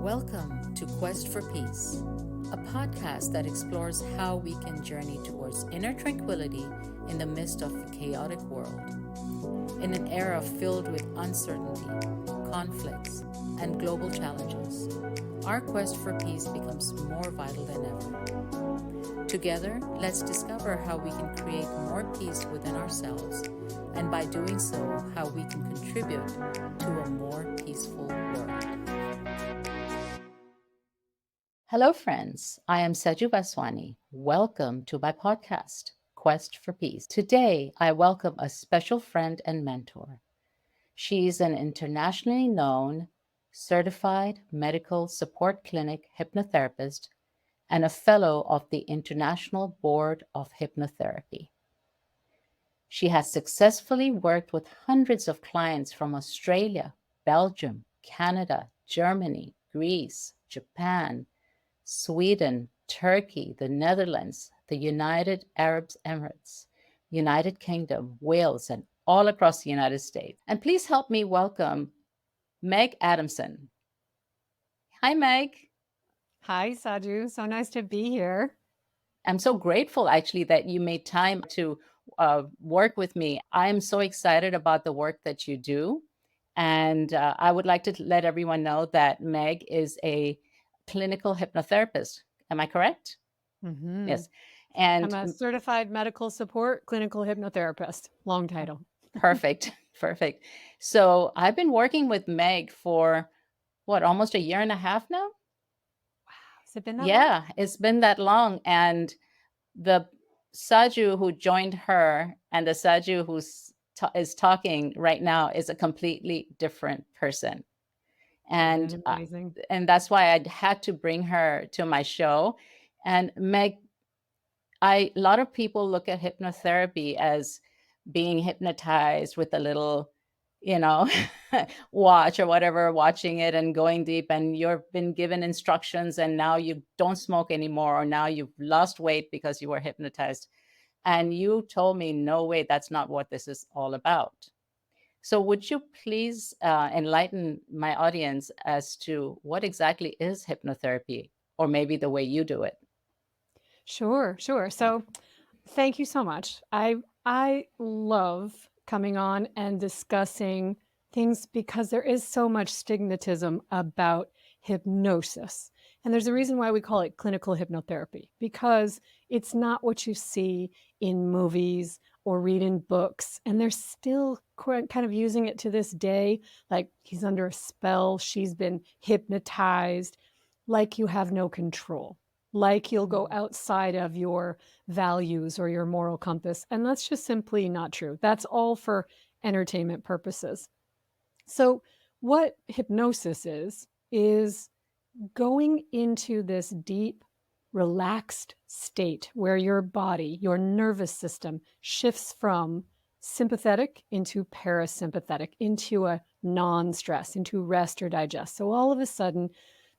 Welcome to Quest for Peace, a podcast that explores how we can journey towards inner tranquility in the midst of a chaotic world. In an era filled with uncertainty, conflicts, and global challenges, our quest for peace becomes more vital than ever. Together, let's discover how we can create more peace within ourselves, and by doing so, how we can contribute to a more peaceful world. Hello, friends. I am Saju Vaswani. Welcome to my podcast, Quest for Peace. Today, I welcome a special friend and mentor. She's an internationally known, certified medical support clinic hypnotherapist and a fellow of the International Board of Hypnotherapy. She has successfully worked with hundreds of clients from Australia, Belgium, Canada, Germany, Greece, Japan, Sweden, Turkey, the Netherlands, the United Arab Emirates, United Kingdom, Wales, and all across the United States. And please help me welcome Meg Adamson. Hi, Meg. Hi, Saju. So nice to be here. I'm so grateful actually that you made time to work with me. I am so excited about the work that you do. And I would like to let everyone know that Meg is a clinical hypnotherapist. Am I correct? Mm-hmm. Yes. I'm And a certified medical support clinical hypnotherapist. Long title. perfect. Perfect. So I've been working with Meg for almost a year and a half now? Has it been that long? Yeah, it's been that long. And the Saju who joined her and the Saju who's is talking right now is a completely different person. Isn't it amazing? And that's why I had to bring her to my show. And Meg, a lot of people look at hypnotherapy as being hypnotized with a little, you know, watch or whatever, watching it and going deep, and you've been given instructions and now you don't smoke anymore, or now you've lost weight because you were hypnotized. And you told me, no way, that's not what this is all about. So would you please enlighten my audience as to what exactly is hypnotherapy, or maybe the way you do it? Sure. So thank you so much. I love coming on and discussing things because there is so much stigmatism about hypnosis. And there's a reason why we call it clinical hypnotherapy, because it's not what you see in movies or read in books. And they're still kind of using it to this day, like he's under a spell, she's been hypnotized, like you have no control, like you'll go outside of your values or your moral compass. And that's just simply not true. That's all for entertainment purposes. So, what hypnosis is going into this deep, relaxed state where your body, your nervous system shifts from sympathetic into parasympathetic, into a non stress, into rest or digest. So, all of a sudden,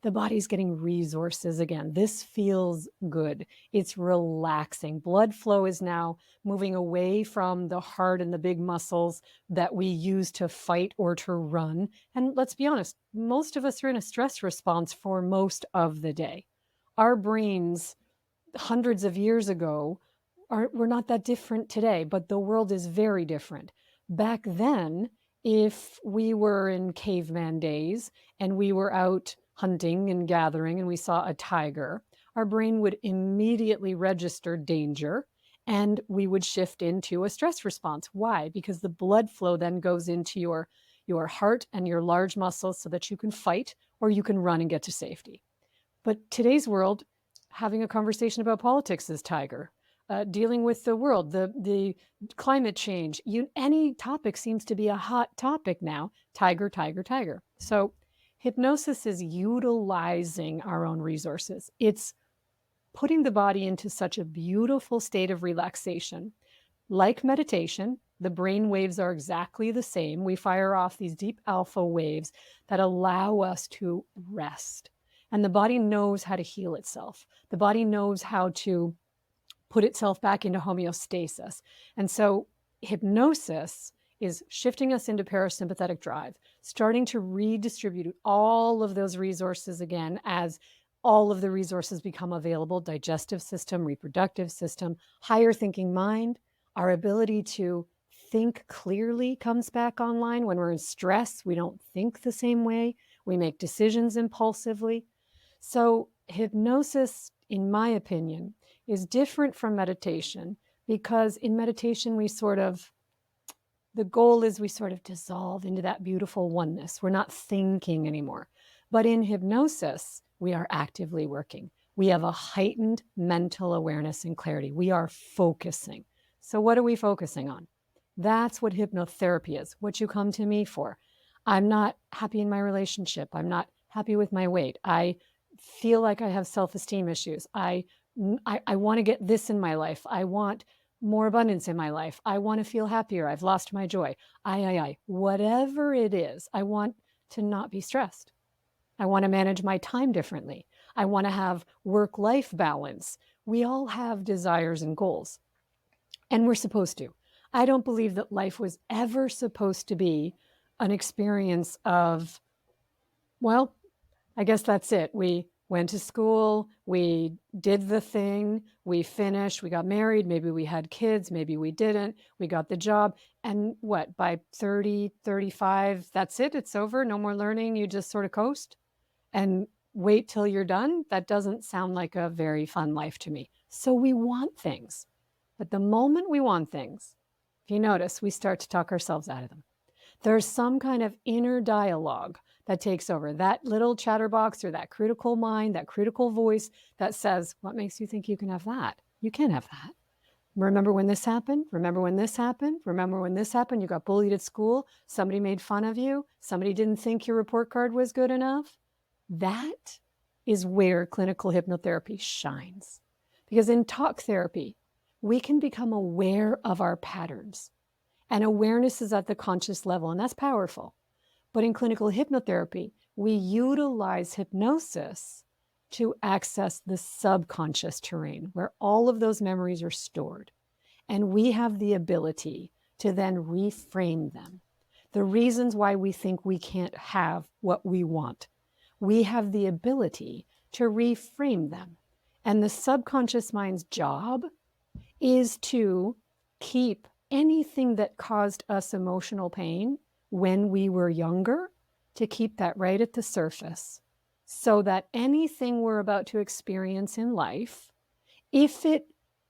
the body's getting resources again. This feels good. It's relaxing. Blood flow is now moving away from the heart and the big muscles that we use to fight or to run. And let's be honest, most of us are in a stress response for most of the day. Our brains, hundreds of years ago, were not that different today, but the world is very different. Back then, if we were in caveman days and we were out hunting and gathering and we saw a tiger, our brain would immediately register danger and we would shift into a stress response. Why? Because the blood flow then goes into your heart and your large muscles so that you can fight or you can run and get to safety. But today's world, having a conversation about politics is tiger. Dealing with the world, the climate change, any topic seems to be a hot topic now. Tiger, tiger, tiger. So hypnosis is utilizing our own resources. It's putting the body into such a beautiful state of relaxation. Like meditation, the brain waves are exactly the same. We fire off these deep alpha waves that allow us to rest. And the body knows how to heal itself. The body knows how to put itself back into homeostasis. And so hypnosis is shifting us into parasympathetic drive, starting to redistribute all of those resources again as all of the resources become available: digestive system, reproductive system, higher thinking mind. Our ability to think clearly comes back online. When we're in stress, we don't think the same way. We make decisions impulsively. So hypnosis, in my opinion, is different from meditation, because in meditation, the goal is we sort of dissolve into that beautiful oneness. We're not thinking anymore. But in hypnosis, we are actively working. We have a heightened mental awareness and clarity. We are focusing. So what are we focusing on? That's what hypnotherapy is, what you come to me for. I'm not happy in my relationship. I'm not happy with my weight. I feel like I have self-esteem issues. I want to get this in my life. I want more abundance in my life. I want to feel happier. I've lost my joy. Whatever it is, I want to not be stressed. I want to manage my time differently. I want to have work-life balance. We all have desires and goals, and we're supposed to. I don't believe that life was ever supposed to be an experience of, well, I guess that's it. We went to school, we did the thing, we finished, we got married, maybe we had kids, maybe we didn't, we got the job. And what, by 30, 35, that's it, it's over, no more learning, you just sort of coast and wait till you're done? That doesn't sound like a very fun life to me. So we want things. But the moment we want things, if you notice, we start to talk ourselves out of them. There's some kind of inner dialogue that takes over, that little chatterbox or that critical mind, that critical voice that says, what makes you think you can have that? You can't have that. Remember when this happened? Remember when this happened? Remember when this happened? You got bullied at school. Somebody made fun of you. Somebody didn't think your report card was good enough. That is where clinical hypnotherapy shines. Because in talk therapy, we can become aware of our patterns. And awareness is at the conscious level, and that's powerful. But in clinical hypnotherapy, we utilize hypnosis to access the subconscious terrain where all of those memories are stored. And we have the ability to then reframe them. The reasons why we think we can't have what we want, we have the ability to reframe them. And the subconscious mind's job is to keep anything that caused us emotional pain when we were younger, to keep that right at the surface, so that anything we're about to experience in life, if it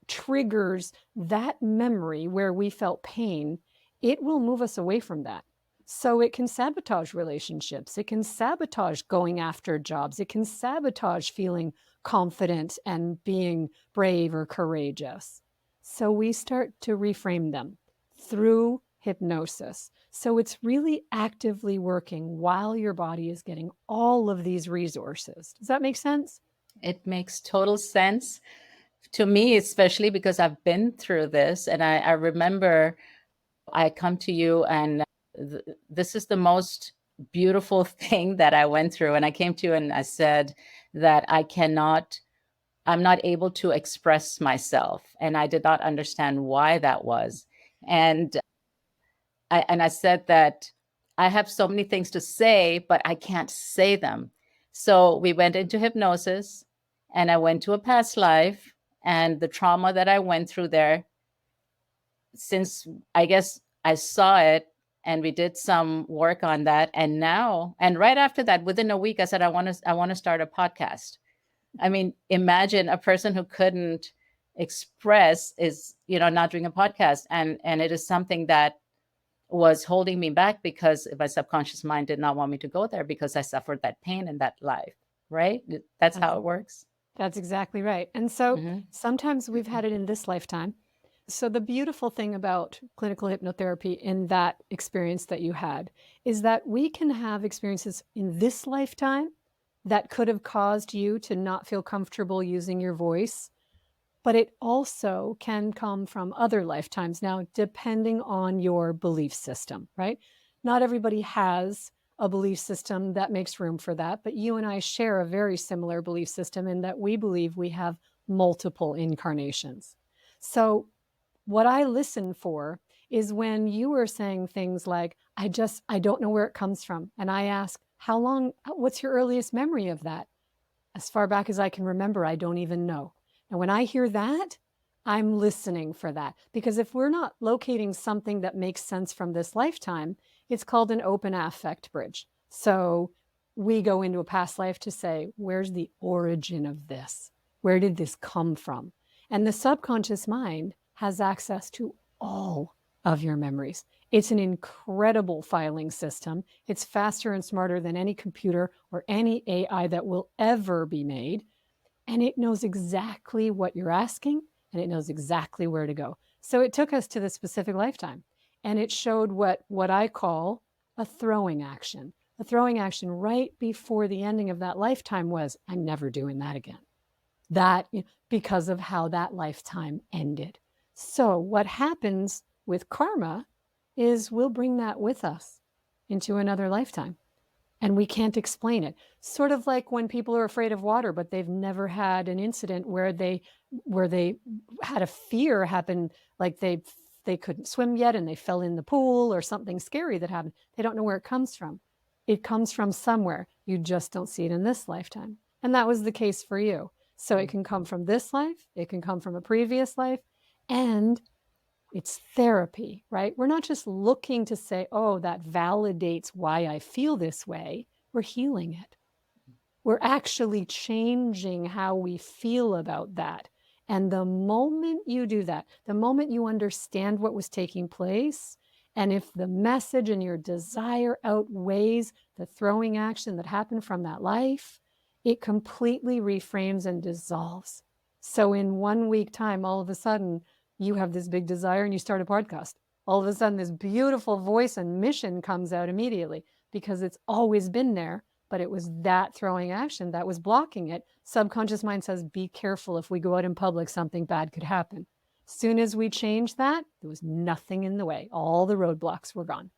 triggers that memory where we felt pain, it will move us away from that. So it can sabotage relationships. It can sabotage going after jobs. It can sabotage feeling confident and being brave or courageous. So we start to reframe them through hypnosis. So it's really actively working while your body is getting all of these resources. Does that make sense? It makes total sense to me, especially because I've been through this. And I remember I come to you, and this is the most beautiful thing that I went through. And I came to you and I said that I'm not able to express myself. And I did not understand why that was. And I said that I have so many things to say, but I can't say them. So we went into hypnosis, and I went to a past life, and the trauma that I went through there, since I guess I saw it, and we did some work on that. And right after that, within a week, I said, I want to start a podcast. I mean, imagine a person who couldn't express is, not doing a podcast. And it is something that was holding me back because my subconscious mind did not want me to go there because I suffered that pain in that life, right? That's how it works. That's exactly right. And so Mhm. sometimes we've had it in this lifetime. So the beautiful thing about clinical hypnotherapy in that experience that you had is that we can have experiences in this lifetime that could have caused you to not feel comfortable using your voice, but it also can come from other lifetimes. Now, depending on your belief system, right? Not everybody has a belief system that makes room for that, but you and I share a very similar belief system in that we believe we have multiple incarnations. So what I listen for is when you were saying things like, I don't know where it comes from. And I ask, what's your earliest memory of that? As far back as I can remember, I don't even know. And when I hear that, I'm listening for that. Because if we're not locating something that makes sense from this lifetime, it's called an open affect bridge. So we go into a past life to say, where's the origin of this? Where did this come from? And the subconscious mind has access to all of your memories. It's an incredible filing system. It's faster and smarter than any computer or any AI that will ever be made. And it knows exactly what you're asking, and it knows exactly where to go. So it took us to the specific lifetime, and it showed what I call a throwing action. A throwing action right before the ending of that lifetime was, I'm never doing that again. That, because of how that lifetime ended. So what happens with karma is we'll bring that with us into another lifetime, and we can't explain it. Sort of like when people are afraid of water, but they've never had an incident where they had a fear happen, like they couldn't swim yet and they fell in the pool, or something scary that happened. They don't know where it comes from. It comes from somewhere. You just don't see it in this lifetime. And that was the case for you. So it can come from this life, it can come from a previous life, and it's therapy, right? We're not just looking to say, oh, that validates why I feel this way. We're healing it. We're actually changing how we feel about that. And the moment you do that, the moment you understand what was taking place, and if the message and your desire outweighs the throwing action that happened from that life, it completely reframes and dissolves. So in 1 week time, all of a sudden, you have this big desire and you start a podcast. All of a sudden, this beautiful voice and mission comes out immediately, because it's always been there, but it was that throwing action that was blocking it. Subconscious mind says, be careful. If we go out in public, something bad could happen. Soon as we changed that, there was nothing in the way. All the roadblocks were gone.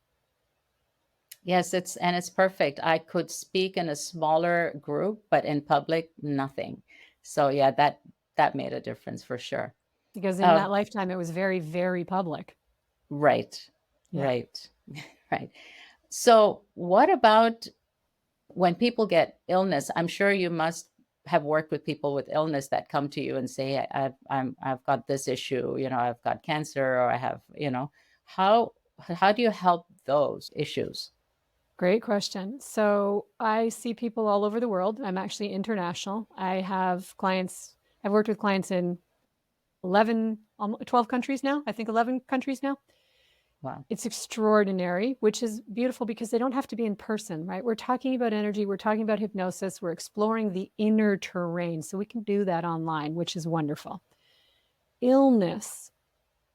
Yes, it's perfect. I could speak in a smaller group, but in public, nothing. So yeah, that made a difference for sure. Because in that lifetime, it was very, very public. Right, Yeah. right, right. So what about when people get illness? I'm sure you must have worked with people with illness that come to you and say, I've got this issue, I've got cancer, or I have, how do you help those issues? Great question. So I see people all over the world. I'm actually international. I've worked with clients in 12 countries now. I think 11 countries now. Wow. It's extraordinary, which is beautiful because they don't have to be in person, right? We're talking about energy. We're talking about hypnosis. We're exploring the inner terrain. So we can do that online, which is wonderful. Illness,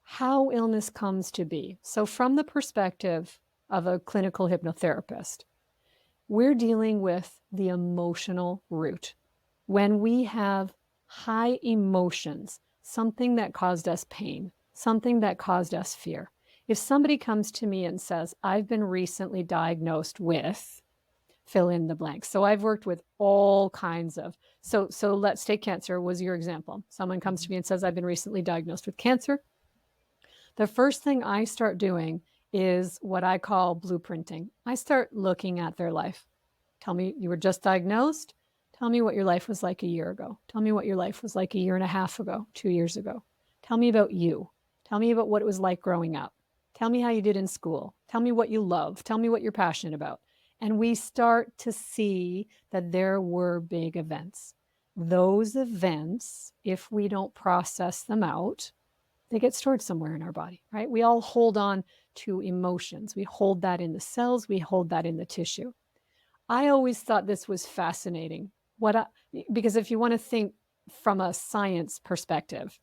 how illness comes to be. So from the perspective of a clinical hypnotherapist, we're dealing with the emotional root. When we have high emotions, something that caused us pain, something that caused us fear. If somebody comes to me and says, I've been recently diagnosed with, fill in the blank. So I've worked with all kinds of, so let's take cancer was your example. Someone comes to me and says, I've been recently diagnosed with cancer. The first thing I start doing is what I call blueprinting. I start looking at their life. Tell me, you were just diagnosed. Tell me what your life was like a year ago. Tell me what your life was like a year and a half ago, 2 years ago. Tell me about you. Tell me about what it was like growing up. Tell me how you did in school. Tell me what you love. Tell me what you're passionate about. And we start to see that there were big events. Those events, if we don't process them out, they get stored somewhere in our body, right? We all hold on to emotions. We hold that in the cells. We hold that in the tissue. I always thought this was fascinating. Because if you want to think from a science perspective,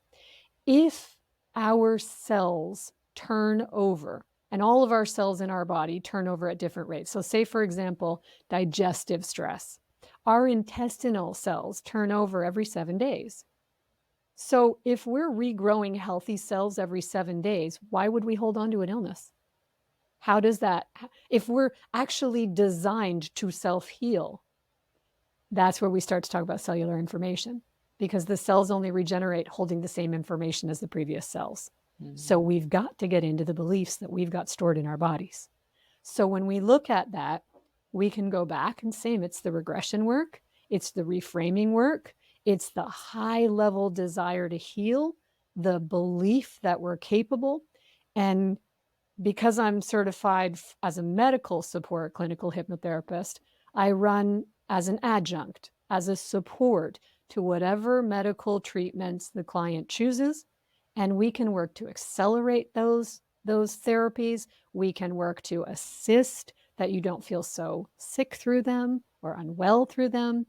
if our cells turn over, and all of our cells in our body turn over at different rates. So say, for example, digestive stress. Our intestinal cells turn over every 7 days. So if we're regrowing healthy cells every 7 days, why would we hold on to an illness? How does that, if we're actually designed to self-heal, that's where we start to talk about cellular information, because the cells only regenerate holding the same information as the previous cells. So we've got to get into the beliefs that we've got stored in our bodies. So when we look at that, we can go back and say it's the regression work, it's the reframing work, it's the high level desire to heal, the belief that we're capable. And because I'm certified as a medical support clinical hypnotherapist, I run as an adjunct, as a support to whatever medical treatments the client chooses. And we can work to accelerate those therapies. We can work to assist that you don't feel so sick through them or unwell through them.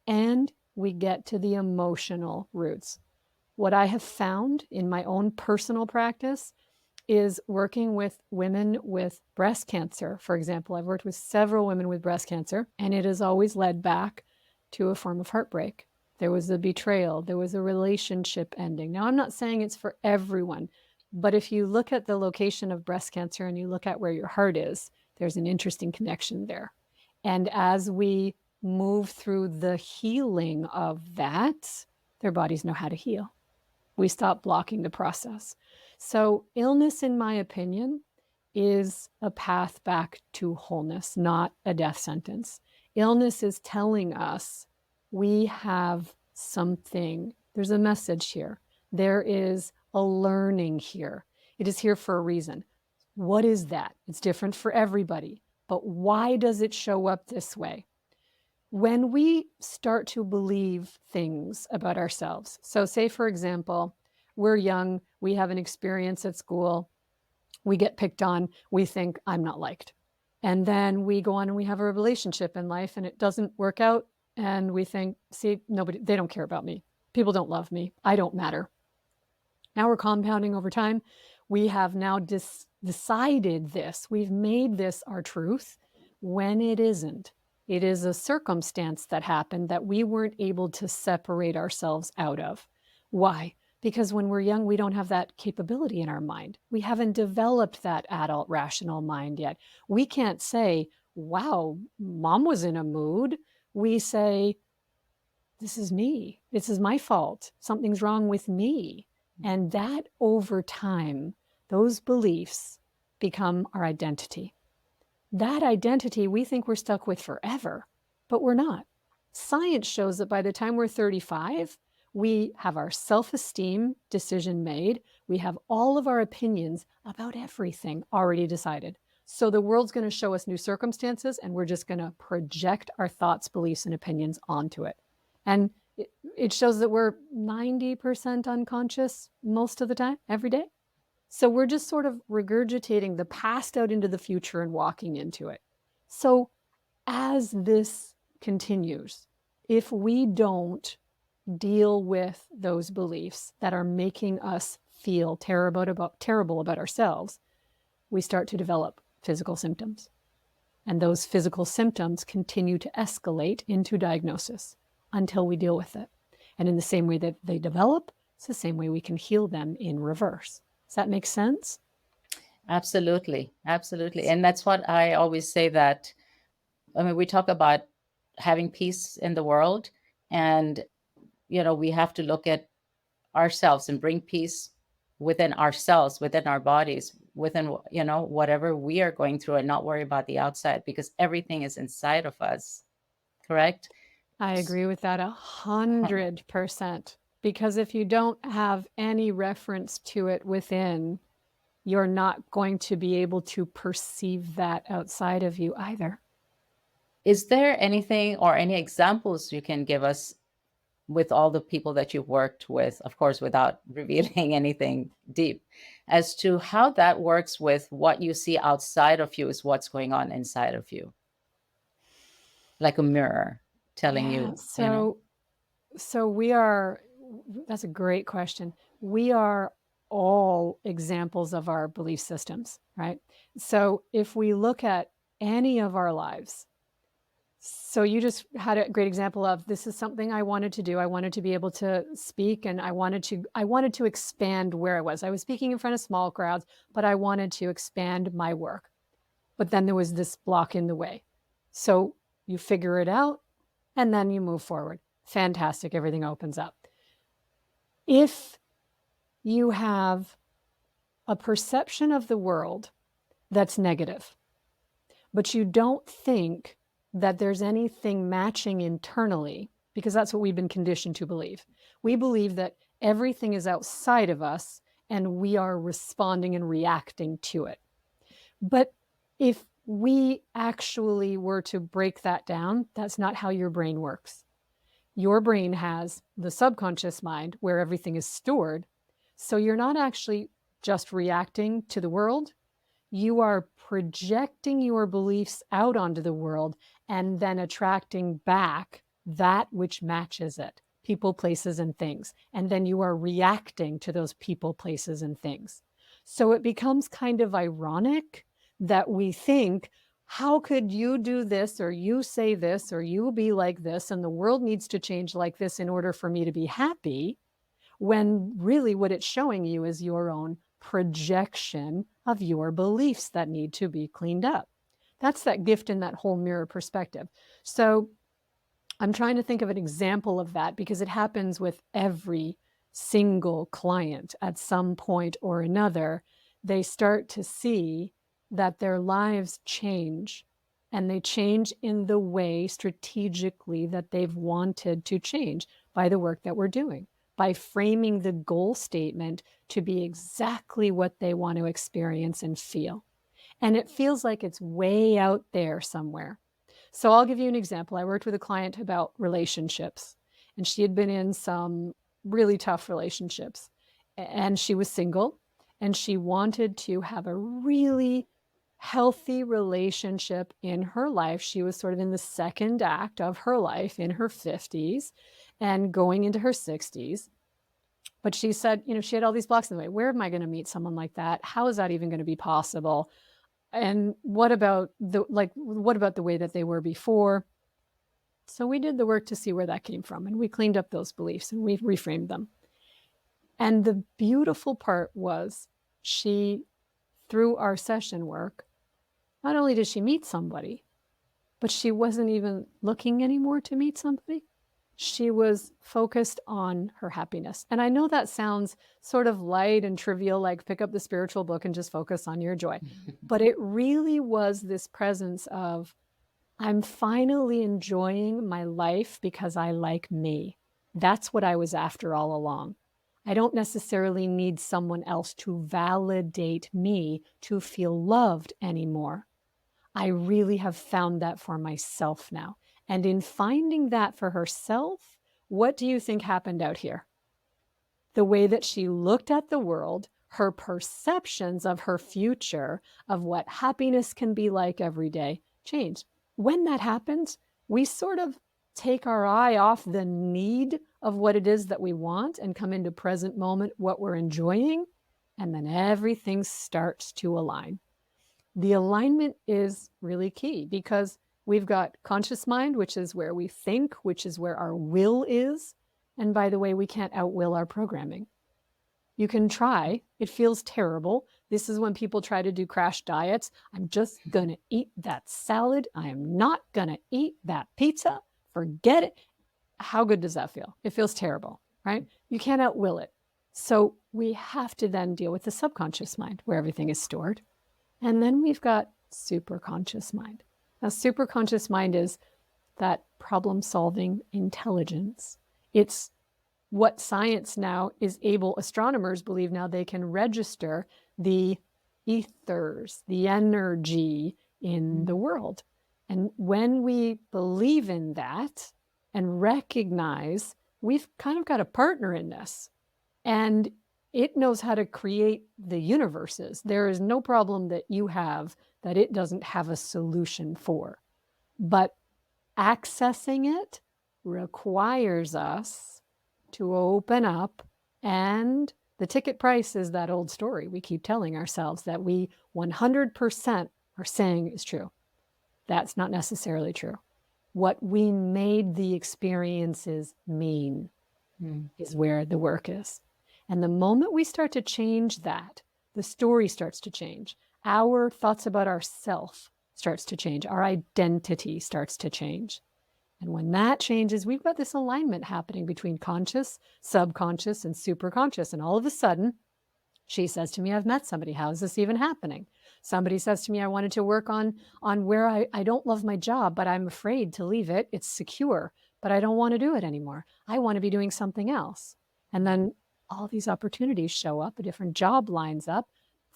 And we get to the emotional roots. What I have found in my own personal practice is working with women with breast cancer. For example, I've worked with several women with breast cancer, and it has always led back to a form of heartbreak. There was a betrayal, there was a relationship ending. Now, I'm not saying it's for everyone, but if you look at the location of breast cancer and you look at where your heart is, there's an interesting connection there. And as we move through the healing of that, their bodies know how to heal. We stop blocking the process. So illness, in my opinion, is a path back to wholeness, not a death sentence. Illness is telling us we have something. There's a message here. There is a learning here. It is here for a reason. What is that? It's different for everybody. But why does it show up this way? When we start to believe things about ourselves, so say, for example, we're young, we have an experience at school, we get picked on, we think I'm not liked. And then we go on and we have a relationship in life and it doesn't work out. And we think, see, nobody, they don't care about me. People don't love me. I don't matter. Now we're compounding over time. We have now decided this. We've made this our truth when it isn't. It is a circumstance that happened that we weren't able to separate ourselves out of. Why? Because when we're young, we don't have that capability in our mind. We haven't developed that adult rational mind yet. We can't say, wow, mom was in a mood. We say, this is me. This is my fault. Something's wrong with me. And that over time, those beliefs become our identity. That identity we think we're stuck with forever, but we're not. Science shows that by the time we're 35, we have our self-esteem decision made. We have all of our opinions about everything already decided. So the world's going to show us new circumstances, and we're just going to project our thoughts, beliefs, and opinions onto it. And it shows that we're 90% unconscious most of the time, every day. So we're just sort of regurgitating the past out into the future and walking into it. So as this continues, if we don't deal with those beliefs that are making us feel terrible about ourselves, we start to develop physical symptoms. And those physical symptoms continue to escalate into diagnosis until we deal with it. And in the same way that they develop, it's the same way we can heal them in reverse. Does that make sense? Absolutely. Absolutely. And that's what I always say, that, I mean, we talk about having peace in the world, and, we have to look at ourselves and bring peace within ourselves, within our bodies, within, whatever we are going through, and not worry about the outside, because everything is inside of us. Correct? I agree with that 100%. Because if you don't have any reference to it within, you're not going to be able to perceive that outside of you either. Is there anything or any examples you can give us with all the people that you've worked with, of course, without revealing anything deep, as to how that works with what you see outside of you is what's going on inside of you? Like a mirror telling you. So we are, that's a great question. We are all examples of our belief systems, right? So if we look at any of our lives, so you just had a great example of, this is something I wanted to do. I wanted to be able to speak, and I wanted to expand where I was. I was speaking in front of small crowds, but I wanted to expand my work. But then there was this block in the way. So you figure it out, and then you move forward. Fantastic. Everything opens up. If you have a perception of the world that's negative, but you don't think that there's anything matching internally, because that's what we've been conditioned to believe. We believe that everything is outside of us and we are responding and reacting to it. But if we actually were to break that down, that's not how your brain works. Your brain has the subconscious mind where everything is stored. So you're not actually just reacting to the world. You are projecting your beliefs out onto the world and then attracting back that which matches it, people, places, and things. And then you are reacting to those people, places, and things. So it becomes kind of ironic that we think, how could you do this, or you say this, or you be like this, and the world needs to change like this in order for me to be happy, when really what it's showing you is your own projection of your beliefs that need to be cleaned up. That's that gift in that whole mirror perspective. So I'm trying to think of an example of that because it happens with every single client at some point or another. They start to see that their lives change, and they change in the way strategically that they've wanted to change by the work that we're doing, by framing the goal statement to be exactly what they want to experience and feel. And it feels like it's way out there somewhere. So I'll give you an example. I worked with a client about relationships, and she had been in some really tough relationships, and she was single, and she wanted to have a really healthy relationship in her life. She was sort of in the second act of her life in her 50s and going into her 60s. But she said, she had all these blocks in the way. Where am I going to meet someone like that? How is that even going to be possible? And what about the way that they were before? So we did the work to see where that came from, and we cleaned up those beliefs and we reframed them. And the beautiful part was she, through our session work, not only did she meet somebody, but she wasn't even looking anymore to meet somebody. She was focused on her happiness. And I know that sounds sort of light and trivial, like pick up the spiritual book and just focus on your joy. But it really was this presence of, I'm finally enjoying my life because I like me. That's what I was after all along. I don't necessarily need someone else to validate me to feel loved anymore. I really have found that for myself now. And in finding that for herself, what do you think happened out here? The way that she looked at the world, her perceptions of her future, of what happiness can be like every day, changed. When that happens, we sort of take our eye off the need of what it is that we want and come into present moment, what we're enjoying, and then everything starts to align. The alignment is really key because we've got conscious mind, which is where we think, which is where our will is. And by the way, we can't outwill our programming. You can try. It feels terrible. This is when people try to do crash diets. I'm just going to eat that salad. I am not going to eat that pizza. Forget it. How good does that feel? It feels terrible, right? You can't outwill it. So we have to then deal with the subconscious mind where everything is stored. And then we've got superconscious mind. Now, superconscious mind is that problem-solving intelligence. It's what science now is able, astronomers believe now they can register the ethers, the energy in the world. And when we believe in that and recognize we've kind of got a partner in this, and it knows how to create the universes. There is no problem that you have that it doesn't have a solution for. But accessing it requires us to open up, and the ticket price is that old story we keep telling ourselves that we 100% are saying is true. That's not necessarily true. What we made the experiences mean is where the work is. And the moment we start to change that, the story starts to change. Our thoughts about ourself starts to change. Our identity starts to change. And when that changes, we've got this alignment happening between conscious, subconscious, and superconscious. And all of a sudden, She says to me, I've met somebody. How is this even happening? Somebody says to me, I wanted to work on where I don't love my job, but I'm afraid to leave it. It's secure, but I don't want to do it anymore. I want to be doing something else. And then all these opportunities show up, a different job lines up,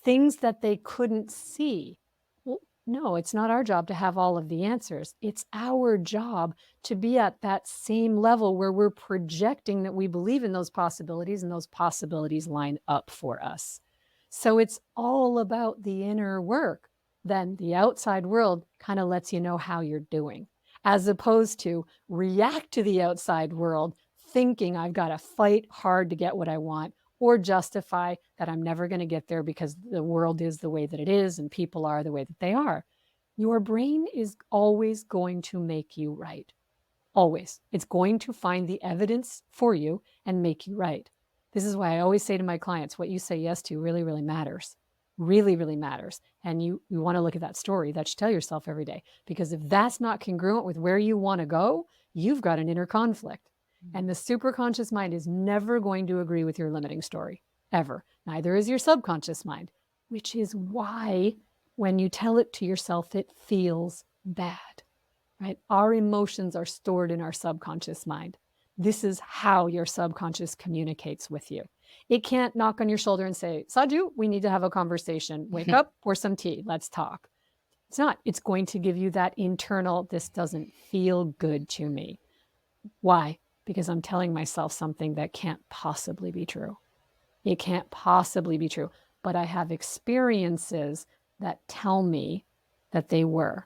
things that they couldn't see. Well, no, it's not our job to have all of the answers. It's our job to be at that same level where we're projecting that we believe in those possibilities and those possibilities line up for us. So it's all about the inner work. Then the outside world kind of lets you know how you're doing, as opposed to react to the outside world thinking I've got to fight hard to get what I want, or justify that I'm never going to get there because the world is the way that it is and people are the way that they are. Your brain is always going to make you right. Always. It's going to find the evidence for you and make you right. This is why I always say to my clients, what you say yes to really, really matters. Really, really matters. And you want to look at that story that you tell yourself every day. Because if that's not congruent with where you want to go, you've got an inner conflict. And the superconscious mind is never going to agree with your limiting story, ever. Neither is your subconscious mind, which is why when you tell it to yourself, it feels bad, right? Our emotions are stored in our subconscious mind. This is how your subconscious communicates with you. It can't knock on your shoulder and say, Saju, we need to have a conversation. Wake up, pour some tea, let's talk. It's not. It's going to give you that internal, this doesn't feel good to me. Why? Because I'm telling myself something that can't possibly be true. It can't possibly be true. But I have experiences that tell me that they were.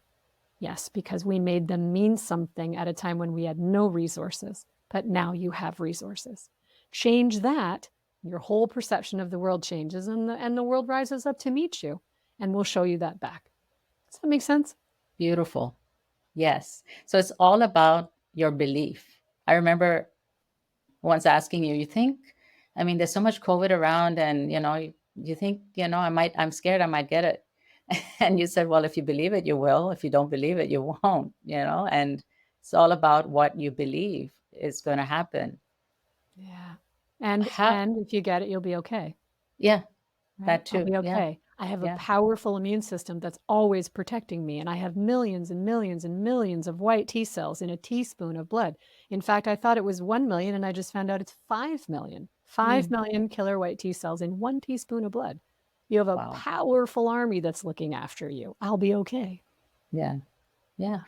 Yes, because we made them mean something at a time when we had no resources. But now you have resources. Change that, your whole perception of the world changes, and the world rises up to meet you. And we'll show you that back. Does that make sense? Beautiful. Yes. So it's all about your belief. I remember once asking you, I mean, there's so much COVID around, and you think, I'm scared I might get it. And you said, well, if you believe it, you will. If you don't believe it, you won't, and it's all about what you believe is going to happen. Yeah. And if you get it, you'll be okay. Yeah, right? that too. I'll be okay. Yeah. I have Yeah. a powerful immune system that's always protecting me. And I have millions and millions and millions of white T cells in a teaspoon of blood. In fact, I thought it was 1 million, and I just found out it's 5 million. 5 million killer white T cells in 1 teaspoon of blood. You have a Wow. powerful army that's looking after you. I'll be okay. Yeah. Yeah.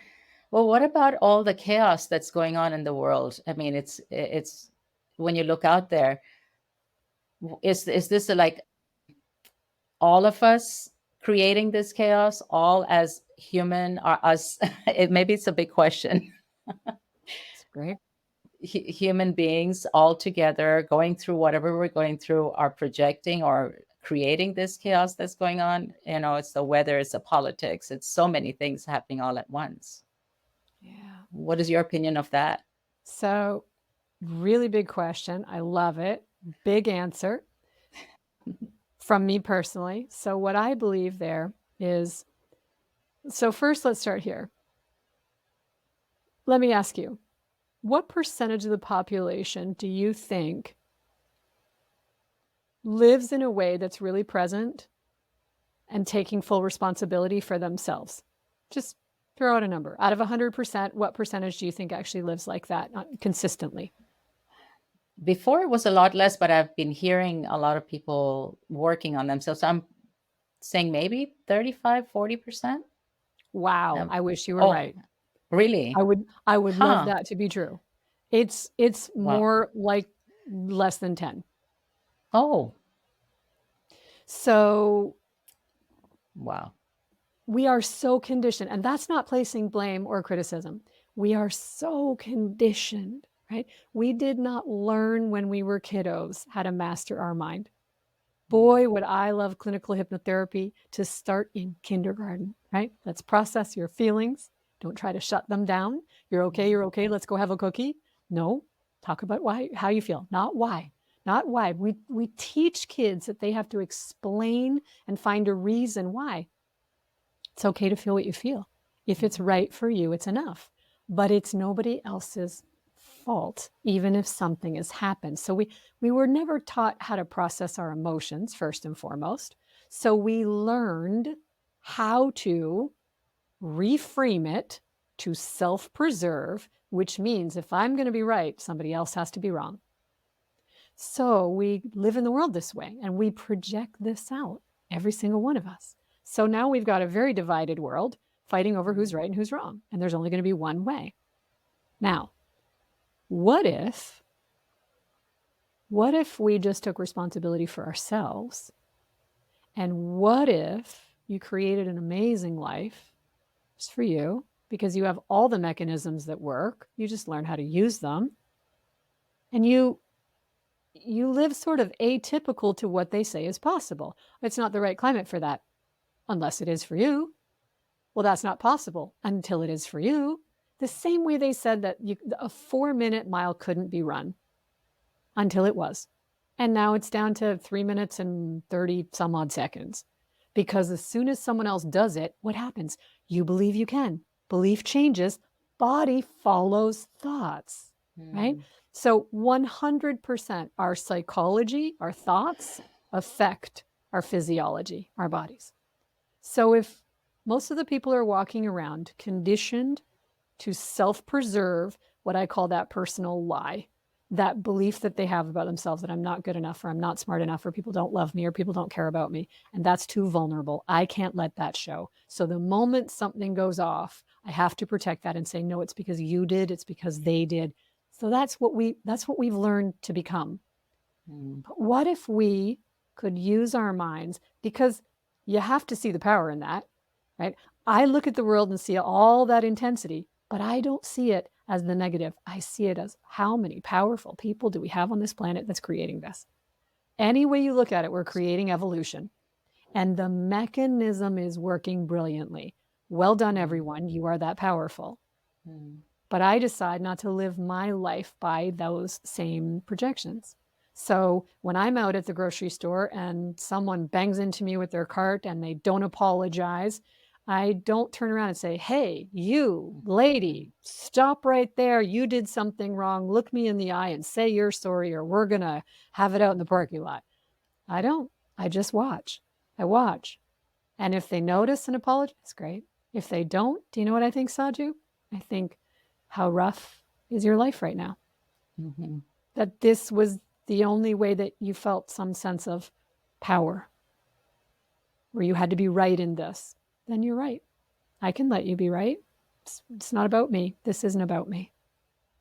Well, what about all the chaos that's going on in the world? I mean, it's when you look out there, is this like all of us creating this chaos, all as human, or us? Maybe it's a big question. It's great. Human beings all together going through whatever we're going through are projecting or creating this chaos that's going on. It's the weather, it's the politics, it's so many things happening all at once. Yeah. What is your opinion of that? So, really big question. I love it. Big answer from me personally. So, what I believe there is, so first, let's start here. Let me ask you, what percentage of the population do you think lives in a way that's really present and taking full responsibility for themselves? Just throw out a number. Out of 100%, what percentage do you think actually lives like that consistently? Before it was a lot less, but I've been hearing a lot of people working on themselves. So I'm saying maybe 35, 40%. Wow. I wish you were right. Really? I would love that to be true. It's more like less than 10. Oh. So wow. We are so conditioned, and that's not placing blame or criticism. We are so conditioned, right? We did not learn when we were kiddos how to master our mind. Boy, would I love clinical hypnotherapy to start in kindergarten, right? Let's process your feelings. Don't try to shut them down. You're okay. Let's go have a cookie. No, talk about how you feel, not why. Not why. We teach kids that they have to explain and find a reason why. It's okay to feel what you feel. If it's right for you, it's enough. But it's nobody else's fault, even if something has happened. So we were never taught how to process our emotions, first and foremost. So we learned how to reframe it to self-preserve, which means if I'm going to be right, somebody else has to be wrong. So we live in the world this way, and we project this out, every single one of us. So now we've got a very divided world fighting over who's right and who's wrong, and there's only going to be one way. Now, what if we just took responsibility for ourselves? And what if you created an amazing life just for you, because you have all the mechanisms that work, you just learn how to use them, and you live sort of atypical to what they say is possible. It's not the right climate for that, unless it is for you. Well, that's not possible until it is for you. The same way they said that a 4-minute mile couldn't be run until it was. And now it's down to 3 minutes and 30 some odd seconds. Because as soon as someone else does it, what happens? You believe you can. Belief changes. Body follows thoughts, right? So 100% our psychology, our thoughts affect our physiology, our bodies. So if most of the people are walking around conditioned to self-preserve, what I call that personal lie, that belief that they have about themselves, that I'm not good enough, or I'm not smart enough, or people don't love me, or people don't care about me, and that's too vulnerable. I can't let that show. So the moment something goes off, I have to protect that and say, no, it's because you did, it's because they did. So that's what we've learned to become. But what if we could use our minds? Because you have to see the power in that, right? I look at the world and see all that intensity, but I don't see it as the negative. I see it as how many powerful people do we have on this planet that's creating this? Any way you look at it, we're creating evolution. And the mechanism is working brilliantly. Well done, everyone. You are that powerful. But I decide not to live my life by those same projections. So when I'm out at the grocery store and someone bangs into me with their cart and they don't apologize, I don't turn around and say, hey, you lady, stop right there. You did something wrong. Look me in the eye and say you're sorry, or we're going to have it out in the parking lot. I don't. I just watch. I watch. And if they notice and apologize, great. If they don't, do you know what I think, Saju? I think, how rough is your life right now? That this was the only way that you felt some sense of power, where you had to be right in this. Then you're right. I can let you be right. It's not about me. This isn't about me.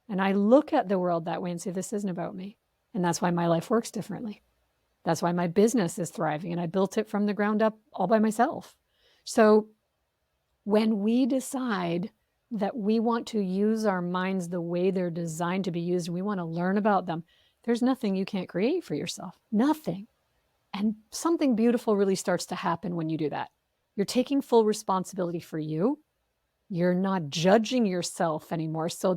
And I look at the world that way and say, this isn't about me. And that's why my life works differently. That's why my business is thriving. And I built it from the ground up all by myself. So when we decide that we want to use our minds the way they're designed to be used, and we want to learn about them, there's nothing you can't create for yourself. Nothing. And something beautiful really starts to happen when you do that. You're taking full responsibility for you. You're not judging yourself anymore. So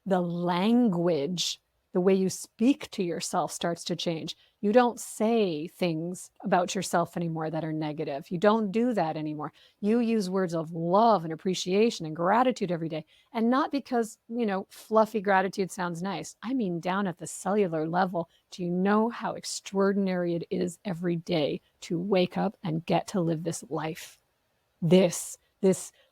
the language, the way you speak to yourself starts to change. You don't say things about yourself anymore that are negative. You don't do that anymore. You use words of love and appreciation and gratitude every day. And not because, fluffy gratitude sounds nice. I mean, down at the cellular level, do you know how extraordinary it is every day to wake up and get to live this life? This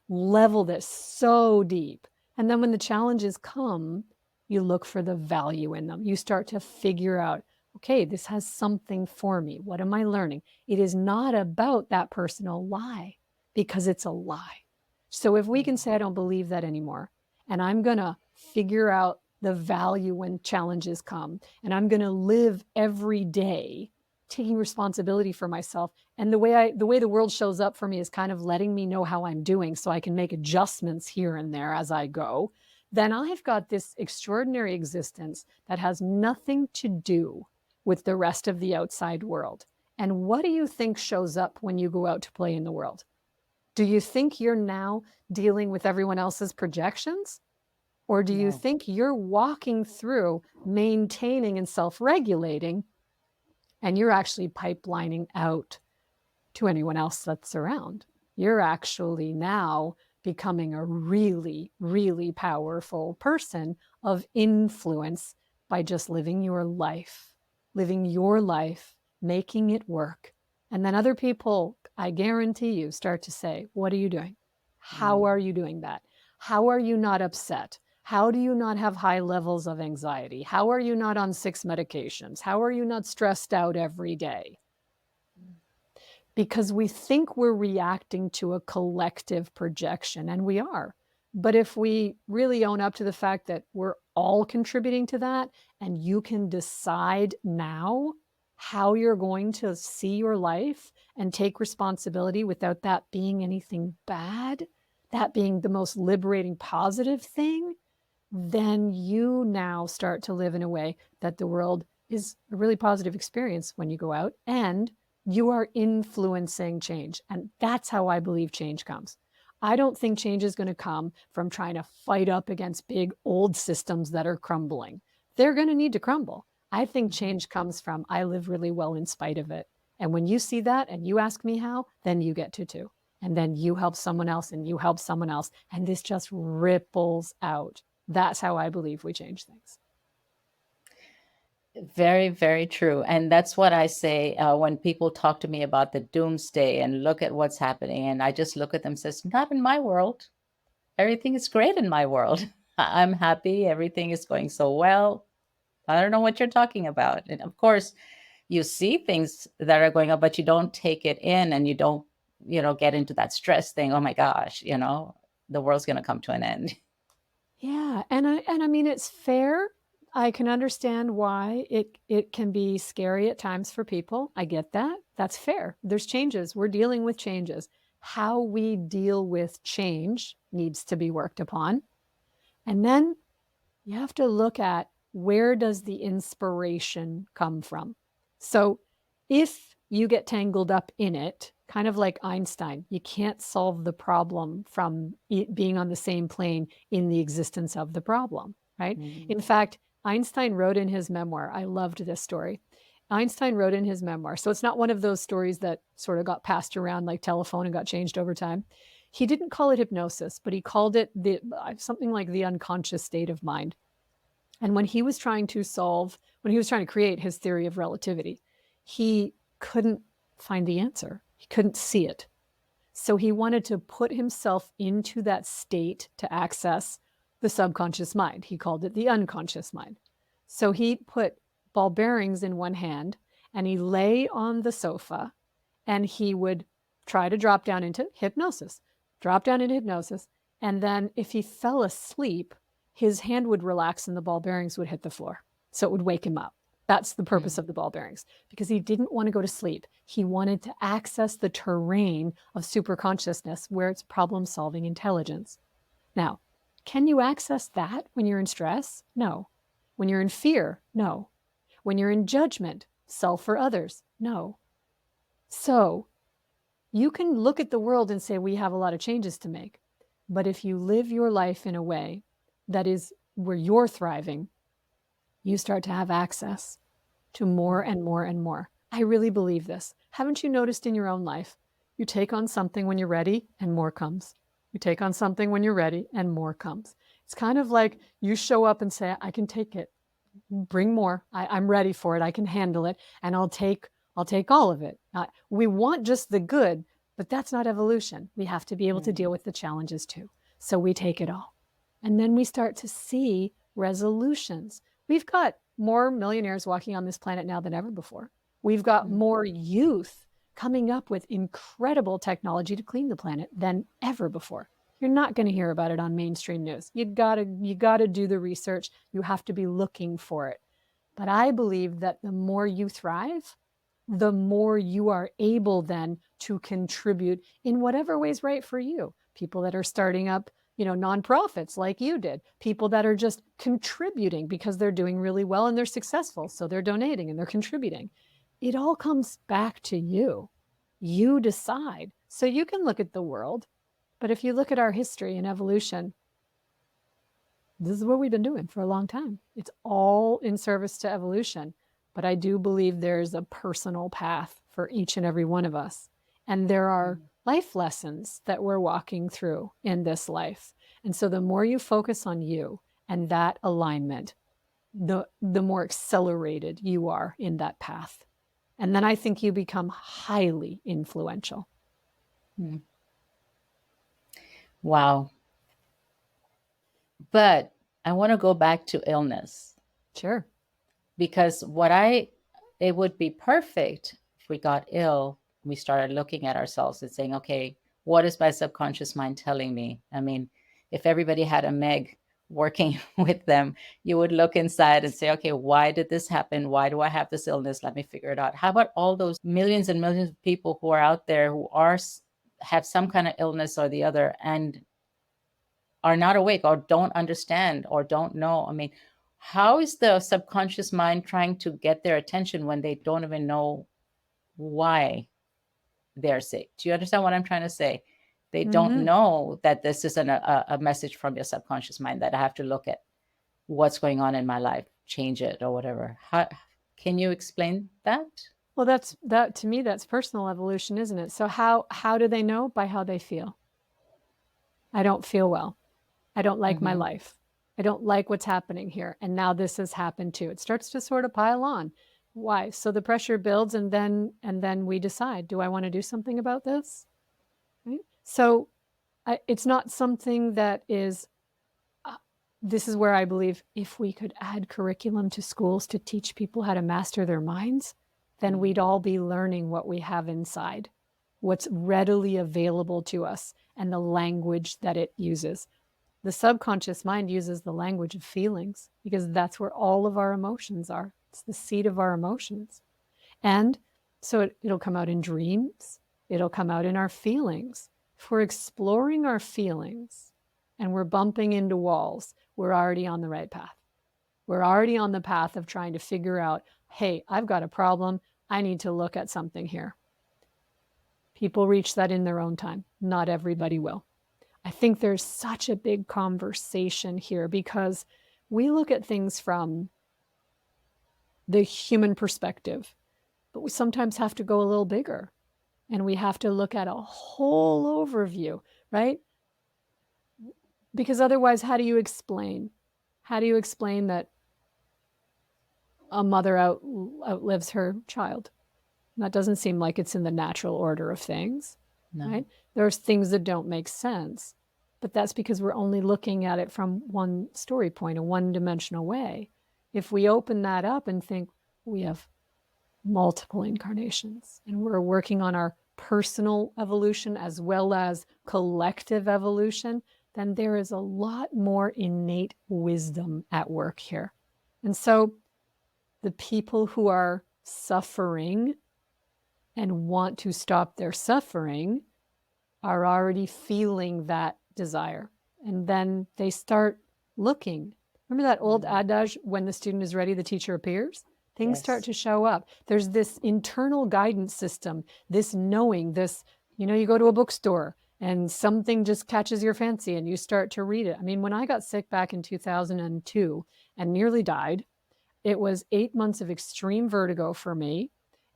level that's so deep. And then when the challenges come, you look for the value in them. You start to figure out, okay, this has something for me. What am I learning? It is not about that personal lie, because it's a lie. So if we can say, I don't believe that anymore, and I'm going to figure out the value when challenges come, and I'm going to live every day taking responsibility for myself. And the way the world shows up for me is kind of letting me know how I'm doing, so I can make adjustments here and there as I go. Then I've got this extraordinary existence that has nothing to do with the rest of the outside world. And what do you think shows up when you go out to play in the world? Do you think you're now dealing with everyone else's projections? Or do you think you're walking through, maintaining and self-regulating, and you're actually pipelining out to anyone else that's around? You're actually now becoming a really, really powerful person of influence by just living your life, making it work. And then other people, I guarantee you, start to say, what are you doing? How are you doing that? How are you not upset? How do you not have high levels of anxiety? How are you not on 6 medications? How are you not stressed out every day? Because we think we're reacting to a collective projection, and we are. But if we really own up to the fact that we're all contributing to that, and you can decide now how you're going to see your life and take responsibility without that being anything bad, that being the most liberating, positive thing, then you now start to live in a way that the world is a really positive experience when you go out, and you are influencing change. And that's how I believe change comes. I don't think change is going to come from trying to fight up against big old systems that are crumbling. They're going to need to crumble. I think change comes from, I live really well in spite of it. And when you see that and you ask me how, then you get to too. And then you help someone else and you help someone else. And this just ripples out. That's how I believe we change things. Very, very true. And that's what I say when people talk to me about the doomsday and look at what's happening. And I just look at them and says, not in my world. Everything is great in my world. I'm happy. Everything is going so well. I don't know what you're talking about. And of course, you see things that are going on, but you don't take it in and you don't, get into that stress thing. Oh my gosh, the world's going to come to an end. Yeah. And I mean, it's fair. I can understand why it can be scary at times for people. I get that. That's fair. There's changes. We're dealing with changes. How we deal with change needs to be worked upon. And then you have to look at, where does the inspiration come from? So if you get tangled up in it, kind of like Einstein, you can't solve the problem from being on the same plane in the existence of the problem, right? Mm-hmm. In fact, Einstein wrote in his memoir, I loved this story. Einstein wrote in his memoir, so it's not one of those stories that sort of got passed around like telephone and got changed over time. He didn't call it hypnosis, but he called it something like the unconscious state of mind. And when he was trying to create his theory of relativity, he couldn't find the answer. He couldn't see it. So he wanted to put himself into that state to access the subconscious mind. He called it the unconscious mind. So he put ball bearings in one hand and he lay on the sofa and he would try to drop down into hypnosis. And then if he fell asleep, his hand would relax and the ball bearings would hit the floor. So it would wake him up. That's the purpose of the ball bearings, because he didn't want to go to sleep. He wanted to access the terrain of superconsciousness where it's problem-solving intelligence. Now, can you access that when you're in stress? No. When you're in fear? No. When you're in judgment, self or others? No. So you can look at the world and say, we have a lot of changes to make. But if you live your life in a way that is where you're thriving, you start to have access to more and more and more. I really believe this. Haven't you noticed in your own life? You take on something when you're ready and more comes. You take on something when you're ready and more comes. It's kind of like you show up and say, I can take it. Bring more. I'm ready for it. I can handle it. And I'll take all of it. We want just the good, but that's not evolution. We have to be able to deal with the challenges too. So we take it all. And then we start to see resolutions. We've got more millionaires walking on this planet now than ever before. We've got more youth coming up with incredible technology to clean the planet than ever before. You're not going to hear about it on mainstream news. You gotta do the research. You have to be looking for it. But I believe that the more you thrive, the more you are able then to contribute in whatever way is right for you. People that are starting up, nonprofits like you did, people that are just contributing because they're doing really well and they're successful. So they're donating and they're contributing. It all comes back to you. You decide. So you can look at the world, but if you look at our history and evolution, this is what we've been doing for a long time. It's all in service to evolution. But I do believe there's a personal path for each and every one of us. And there are life lessons that we're walking through in this life. And so the more you focus on you and that alignment, the more accelerated you are in that path. And then I think you become highly influential. Wow. But I want to go back to illness, Sure. because it would be perfect if we got ill, we started looking at ourselves and saying, okay, what is my subconscious mind telling me? I mean, if everybody had a Meg working with them, you would look inside and say, okay, why did this happen? Why do I have this illness? Let me figure it out. How about all those millions and millions of people who are out there who have some kind of illness or the other and are not awake or don't understand or don't know? I mean, how is the subconscious mind trying to get their attention when they don't even know why they're sick? Do you understand what I'm trying to say? They don't know that this is a message from your subconscious mind, that I have to look at what's going on in my life, change it or whatever. Can you explain that? Well, that to me, that's personal evolution, isn't it? So how do they know? By how they feel. I don't feel well. I don't like my life. I don't like what's happening here. And now this has happened too. It starts to sort of pile on. Why? So the pressure builds, and then we decide, do I want to do something about this? Right? So it's not something that is, this is where I believe if we could add curriculum to schools to teach people how to master their minds, then we'd all be learning what we have inside, what's readily available to us, and the language that it uses. The subconscious mind uses the language of feelings because that's where all of our emotions are. It's the seat of our emotions. And so it'll come out in dreams. It'll come out in our feelings. If we're exploring our feelings and we're bumping into walls, we're already on the right path. We're already on the path of trying to figure out, hey, I've got a problem. I need to look at something here. People reach that in their own time. Not everybody will. I think there's such a big conversation here because we look at things from the human perspective, but we sometimes have to go a little bigger and we have to look at a whole overview, right? Because otherwise, how do you explain? How do you explain that a mother outlives her child? That doesn't seem like it's in the natural order of things, right? There's things that don't make sense, but that's because we're only looking at it from one story point, a one-dimensional way. If we open that up and think we have multiple incarnations and we're working on our personal evolution as well as collective evolution, then there is a lot more innate wisdom at work here. And so the people who are suffering and want to stop their suffering are already feeling that desire. And then they start looking. Remember that old adage, when the student is ready, the teacher appears? Things start to show up. There's this internal guidance system, this knowing, this, you go to a bookstore and something just catches your fancy and you start to read it. I mean, when I got sick back in 2002 and nearly died, it was 8 months of extreme vertigo for me.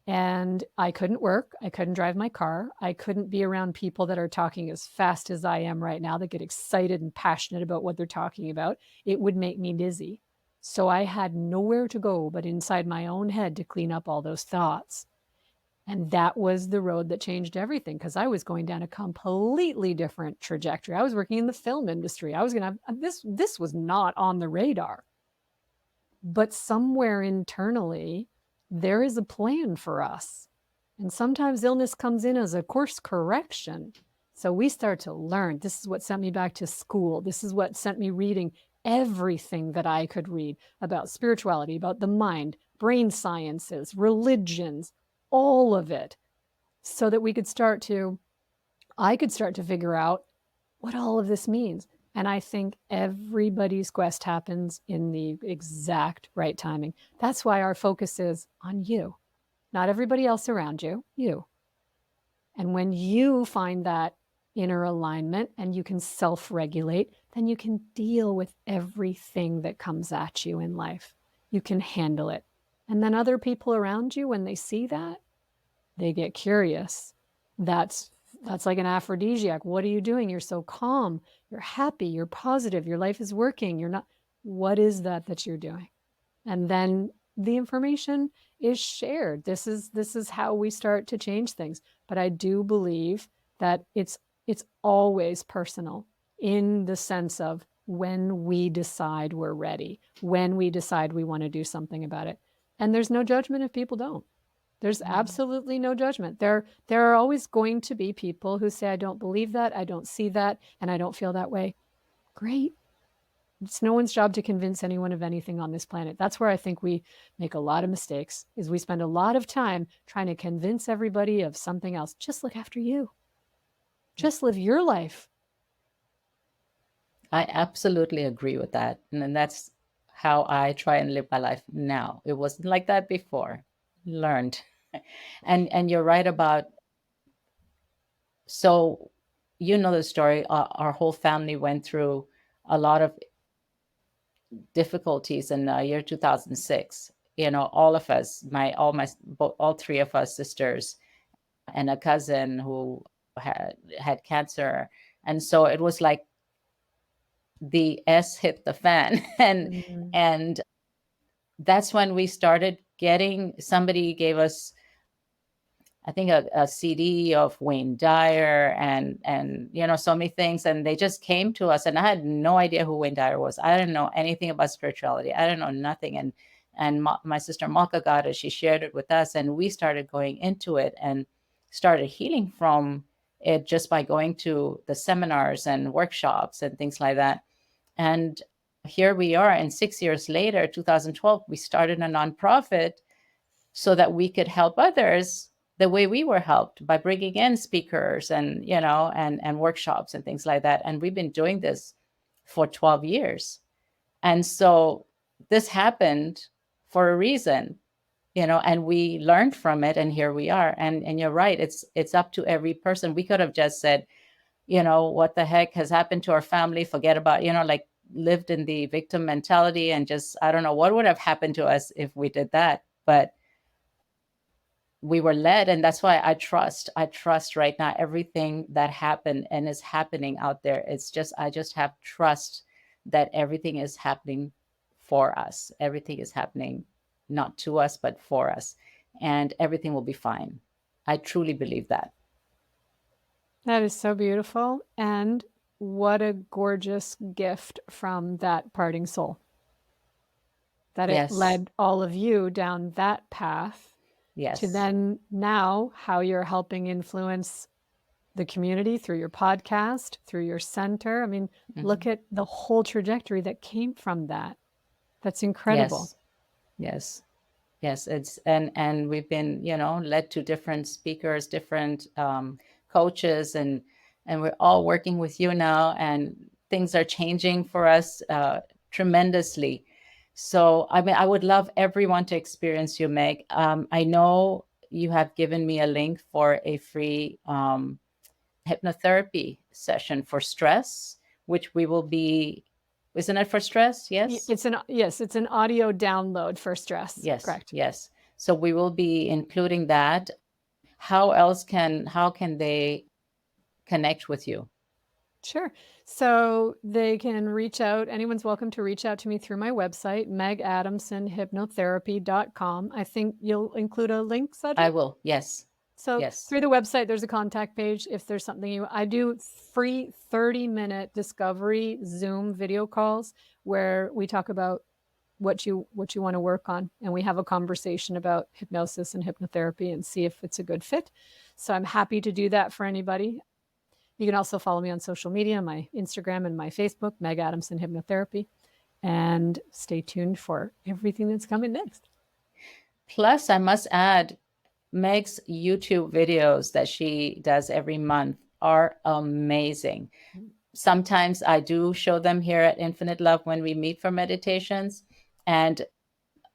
And I couldn't work. I couldn't drive my car. I couldn't be around people that are talking as fast as I am right now, that get excited and passionate about what they're talking about. It would make me dizzy. So I had nowhere to go but inside my own head to clean up all those thoughts. And that was the road that changed everything, because I was going down a completely different trajectory. I was working in the film industry. I was going to have this was not on the radar. But somewhere internally, there is a plan for us. And sometimes illness comes in as a course correction. So we start to learn. This is what sent me back to school. This is what sent me reading everything that I could read about spirituality, about the mind, brain sciences, religions, all of it, so that I could start to figure out what all of this means. And I think everybody's quest happens in the exact right timing. That's why our focus is on you, not everybody else around you, you. And when you find that inner alignment and you can self-regulate, then you can deal with everything that comes at you in life. You can handle it. And then other people around you, when they see that, they get curious. That's That's like an aphrodisiac. What are you doing? You're so calm. You're happy. You're positive. Your life is working. You're not. What is that you're doing? And then the information is shared. This is how we start to change things. But I do believe that it's always personal, in the sense of when we decide we're ready, when we decide we want to do something about it. And there's no judgment if people don't. There's absolutely no judgment. There are always going to be people who say, I don't believe that, I don't see that, and I don't feel that way. Great. It's no one's job to convince anyone of anything on this planet. That's where I think we make a lot of mistakes, is we spend a lot of time trying to convince everybody of something else. Just look after you. Just live your life. I absolutely agree with that. And that's how I try and live my life now. It wasn't like that before. Learned. And you're right about, so you know the story. Our whole family went through a lot of difficulties in the year 2006. You know, all of us, all three of us sisters, and a cousin who had cancer. And so it was like the S hit the fan. And that's when we started getting, somebody gave us, I think, a CD of Wayne Dyer and you know, so many things, and they just came to us, and I had no idea who Wayne Dyer was. I didn't know anything about spirituality. I didn't know nothing. And my sister Malka got it. She shared it with us, and we started going into it and started healing from it just by going to the seminars and workshops and things like that. And here we are, and 6 years later, 2012, we started a nonprofit so that we could help others the way we were helped, by bringing in speakers and, you know, and workshops and things like that. And we've been doing this for 12 years. And so this happened for a reason, you know, and we learned from it, and here we are. And you're right, it's up to every person. We could have just said, you know, what the heck has happened to our family? Forget about, you know, like lived in the victim mentality and just, I don't know what would have happened to us if we did that. But we were led, and that's why I trust right now everything that happened and is happening out there. It's just, I just have trust that everything is happening for us. Everything is happening not to us, but for us, and everything will be fine. I truly believe that. That is so beautiful. And what a gorgeous gift from that parting soul, that it led all of you down that path. Yes. To then now how you're helping influence the community through your podcast, through your center. I mean, look at the whole trajectory that came from that. That's incredible. Yes. It's, and we've been, you know, led to different speakers, different coaches, and we're all working with you now, and things are changing for us tremendously. So, I mean, I would love everyone to experience you, Meg. I know you have given me a link for a free hypnotherapy session for stress, which we will be, isn't it for stress? Yes. It's an audio download for stress. Yes. Correct. Yes. So we will be including that. How can they connect with you? Sure. So they can reach out. Anyone's welcome to reach out to me through my website, megadamsonhypnotherapy.com. I think you'll include a link, Saju? I will. Yes. So through the website, there's a contact page. If there's something I do free 30-minute discovery Zoom video calls where we talk about what you want to work on. And we have a conversation about hypnosis and hypnotherapy and see if it's a good fit. So I'm happy to do that for anybody. You can also follow me on social media, my Instagram and my Facebook, Meg Adamson Hypnotherapy, and stay tuned for everything that's coming next. Plus, I must add, Meg's YouTube videos that she does every month are amazing. Sometimes I do show them here at Infinite Love when we meet for meditations. And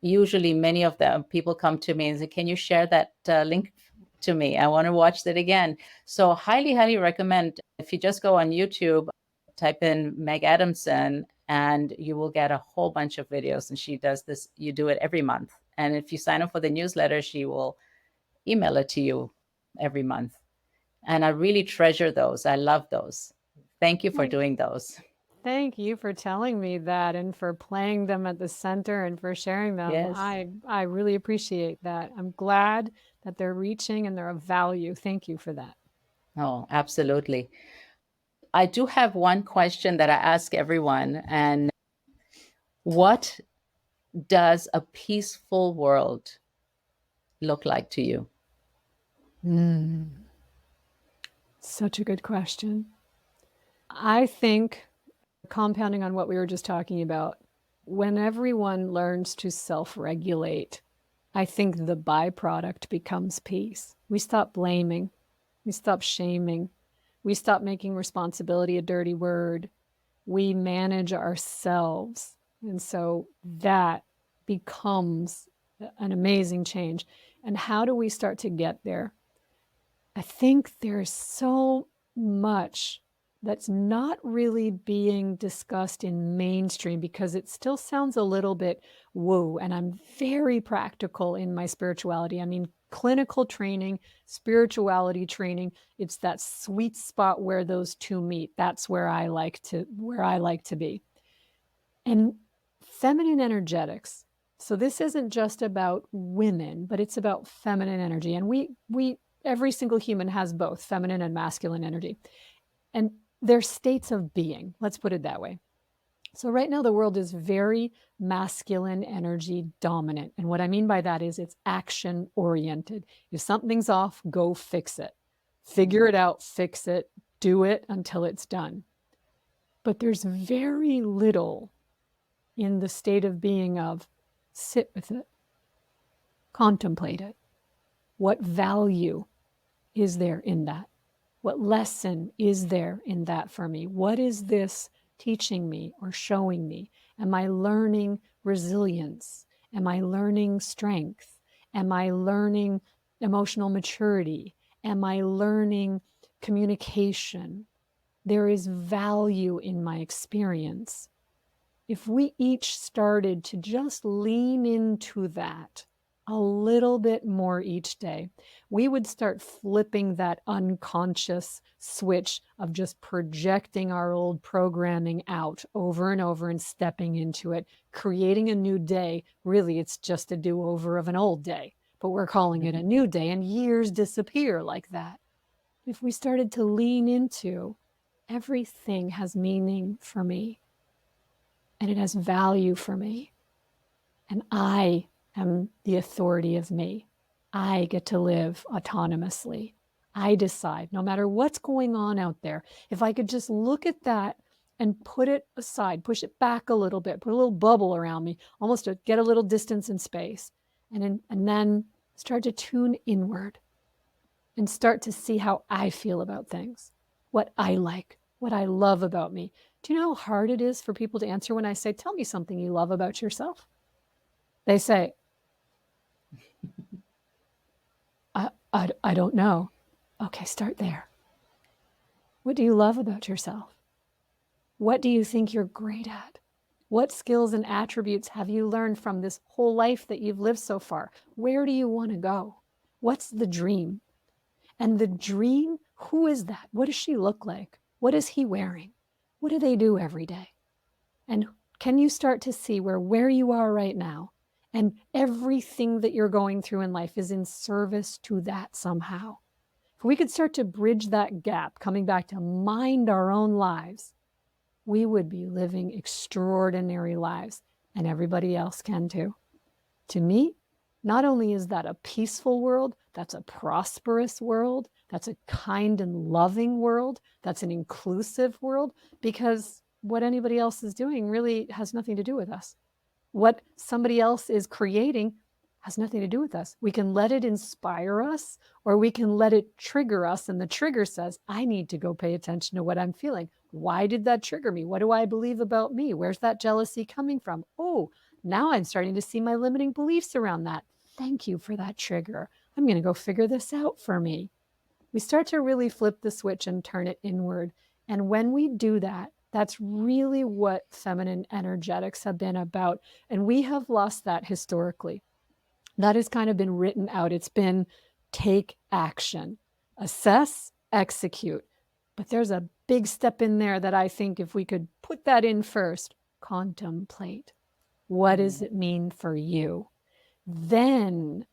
usually many of them, people come to me and say, can you share that link to me? I want to watch that again. So highly recommend, if you just go on YouTube, type in Meg Adamson, and you will get a whole bunch of videos. And she does this, you do it every month. And if you sign up for the newsletter, she will email it to you every month. And I really treasure those. I love those. Thank you for Well, doing those. thank you for telling me that and for playing them at the center and for sharing them. Yes. I really appreciate that. I'm glad that they're reaching and they're of value. Thank you for that. Oh, absolutely. I do have one question that I ask everyone. And what does a peaceful world look like to you? Such a good question. I think, compounding on what we were just talking about, when everyone learns to self-regulate, I think the byproduct becomes peace. We stop blaming. We stop shaming. We stop making responsibility a dirty word. We manage ourselves. And so that becomes an amazing change. And how do we start to get there? I think there's so much that's not really being discussed in mainstream because it still sounds a little bit woo. And I'm very practical in my spirituality. I mean, clinical training, spirituality training, it's that sweet spot where those two meet. That's where I like to be. And feminine energetics. So this isn't just about women, but it's about feminine energy. And we every single human has both feminine and masculine energy. And they're states of being. Let's put it that way. So right now the world is very masculine energy dominant. And what I mean by that is it's action oriented. If something's off, go fix it. Figure it out, fix it, do it until it's done. But there's very little in the state of being of sit with it, contemplate it. What value is there in that? What lesson is there in that for me? What is this teaching me or showing me? Am I learning resilience? Am I learning strength? Am I learning emotional maturity? Am I learning communication? There is value in my experience. If we each started to just lean into that a little bit more each day, we would start flipping that unconscious switch of just projecting our old programming out over and over and stepping into it, creating a new day. Really, it's just a do-over of an old day, but we're calling it a new day, and years disappear like that. If we started to lean into everything has meaning for me, and it has value for me. And I am the authority of me. I get to live autonomously. I decide, no matter what's going on out there, if I could just look at that and put it aside, push it back a little bit, put a little bubble around me, almost to get a little distance in space, and then start to tune inward and start to see how I feel about things, what I like, what I love about me. Do you know how hard it is for people to answer when I say, tell me something you love about yourself? They say, I don't know. Okay, start there. What do you love about yourself? What do you think you're great at? What skills and attributes have you learned from this whole life that you've lived so far? Where do you want to go? What's the dream? And the dream, who is that? What does she look like? What is he wearing? What do they do every day? And can you start to see where you are right now and everything that you're going through in life is in service to that somehow? If we could start to bridge that gap, coming back to mind our own lives, we would be living extraordinary lives, and everybody else can too. To me, not only is that a peaceful world, that's a prosperous world, that's a kind and loving world, that's an inclusive world, because what anybody else is doing really has nothing to do with us. What somebody else is creating has nothing to do with us. We can let it inspire us, or we can let it trigger us, and the trigger says, I need to go pay attention to what I'm feeling. Why did that trigger me? What do I believe about me? Where's that jealousy coming from? Oh, now I'm starting to see my limiting beliefs around that. Thank you for that trigger. I'm going to go figure this out for me. We start to really flip the switch and turn it inward. And when we do that, that's really what feminine energetics have been about. And we have lost that historically. That has kind of been written out. It's been take action, assess, execute. But there's a big step in there that I think if we could put that in first, contemplate. What does it mean for you? Then,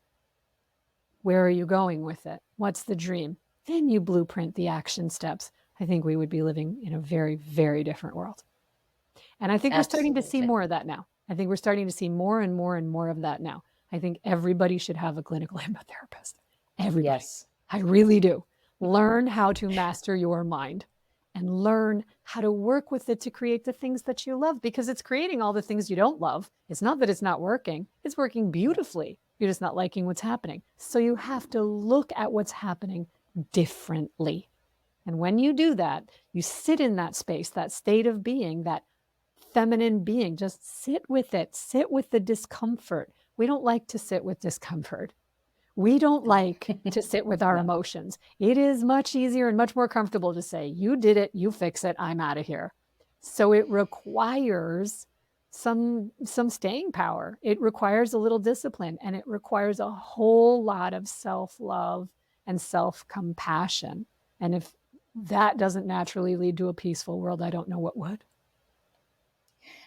where are you going with it? What's the dream? Then you blueprint the action steps. I think we would be living in a very, very different world. And I think we're starting to see Absolutely. more of that now. I think we're starting to see more and more and more of that now. I think everybody should have a clinical hypnotherapist. Everybody. Yes. I really do. Learn how to master your mind and learn how to work with it to create the things that you love, because it's creating all the things you don't love. It's not that it's not working. It's working beautifully. You're just not liking what's happening. So you have to look at what's happening differently. And when you do that, you sit in that space, that state of being, that feminine being. Just sit with it. Sit with the discomfort. We don't like to sit with discomfort. We don't like to sit with our No. emotions. It is much easier and much more comfortable to say, you did it, you fix it, I'm out of here. So it requires some staying power. It requires a little discipline, and it requires a whole lot of self-love and self-compassion. And if that doesn't naturally lead to a peaceful world, I don't know what would.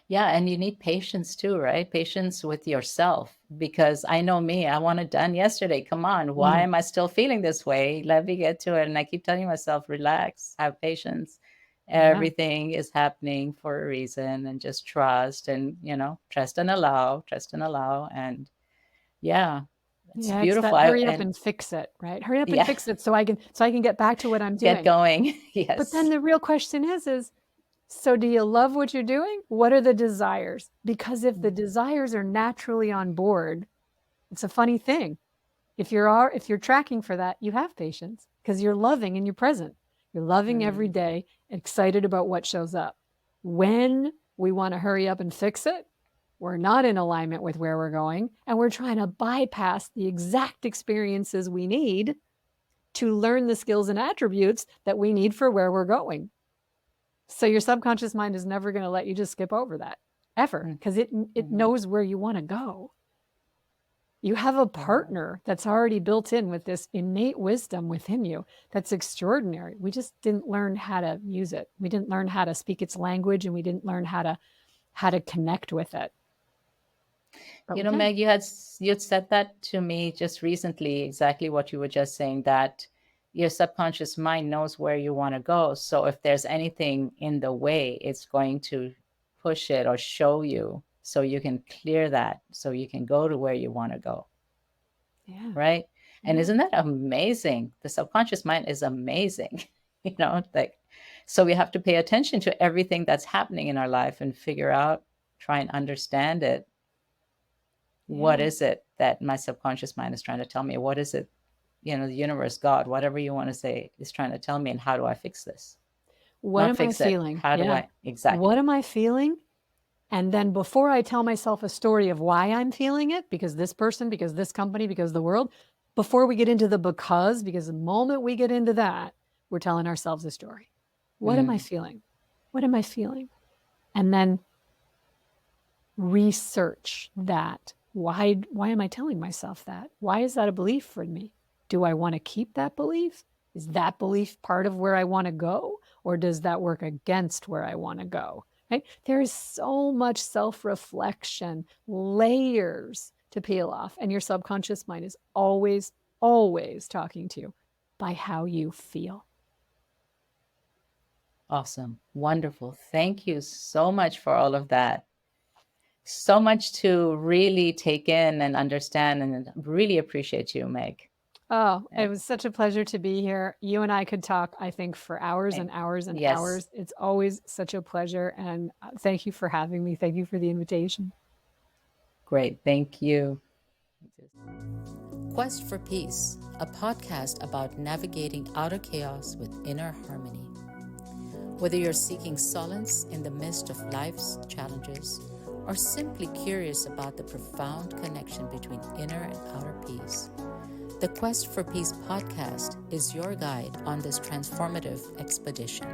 Yeah, and you need patience too, right? Patience with yourself, because I know me, I want it done yesterday. Come on, why am I still feeling this way? Let me get to it. And I keep telling myself, relax, have patience. Yeah. Everything is happening for a reason, and just trust and, trust and allow, And yeah, it's Yeah, it's beautiful. that hurry up and fix it, right? Hurry up and Yeah, fix it so I can get back to what I'm get doing. going. But then Yes. the real question is, so do you love what you're doing? What are the desires? Because if the desires are naturally on board, it's a funny thing. If you're tracking for that, you have patience because you're loving and you're present. You're loving every day, excited about what shows up. When we want to hurry up and fix it, we're not in alignment with where we're going, and we're trying to bypass the exact experiences we need to learn the skills and attributes that we need for where we're going. So your subconscious mind is never going to let you just skip over that ever, because it knows where you want to go. You have a partner that's already built in with this innate wisdom within you that's extraordinary. We just didn't learn how to use it. We didn't learn how to speak its language, and we didn't learn how to connect with it. But Meg, you had said that to me just recently, exactly what you were just saying, that your subconscious mind knows where you want to go. So if there's anything in the way, it's going to push it or show you so you can clear that, so you can go to where you want to go. Yeah. Right. And isn't that amazing? The subconscious mind is amazing. So we have to pay attention to everything that's happening in our life and figure out, try and understand it. What is it that my subconscious mind is trying to tell me? What is it, the universe, God, whatever you want to say, is trying to tell me, and how do I fix this? What am I feeling? How do I? Exactly. What am I feeling? And then before I tell myself a story of why I'm feeling it, because this person, because this company, because the world, before we get into the because the moment we get into that, we're telling ourselves a story. What am I feeling? What am I feeling? And then research that. Why am I telling myself that? Why is that a belief for me? Do I want to keep that belief? Is that belief part of where I want to go? Or does that work against where I want to go? Right? There is so much self-reflection, layers to peel off. And your subconscious mind is always, always talking to you by how you feel. Awesome. Wonderful. Thank you so much for all of that. So much to really take in and understand, and really appreciate you, Meg. Oh, it was such a pleasure to be here. You and I could talk, I think, for hours and hours and hours. It's always such a pleasure. And thank you for having me. Thank you for the invitation. Great. Thank you. Quest for Peace, a podcast about navigating outer chaos with inner harmony. Whether you're seeking solace in the midst of life's challenges, or simply curious about the profound connection between inner and outer peace, the Quest for Peace podcast is your guide on this transformative expedition.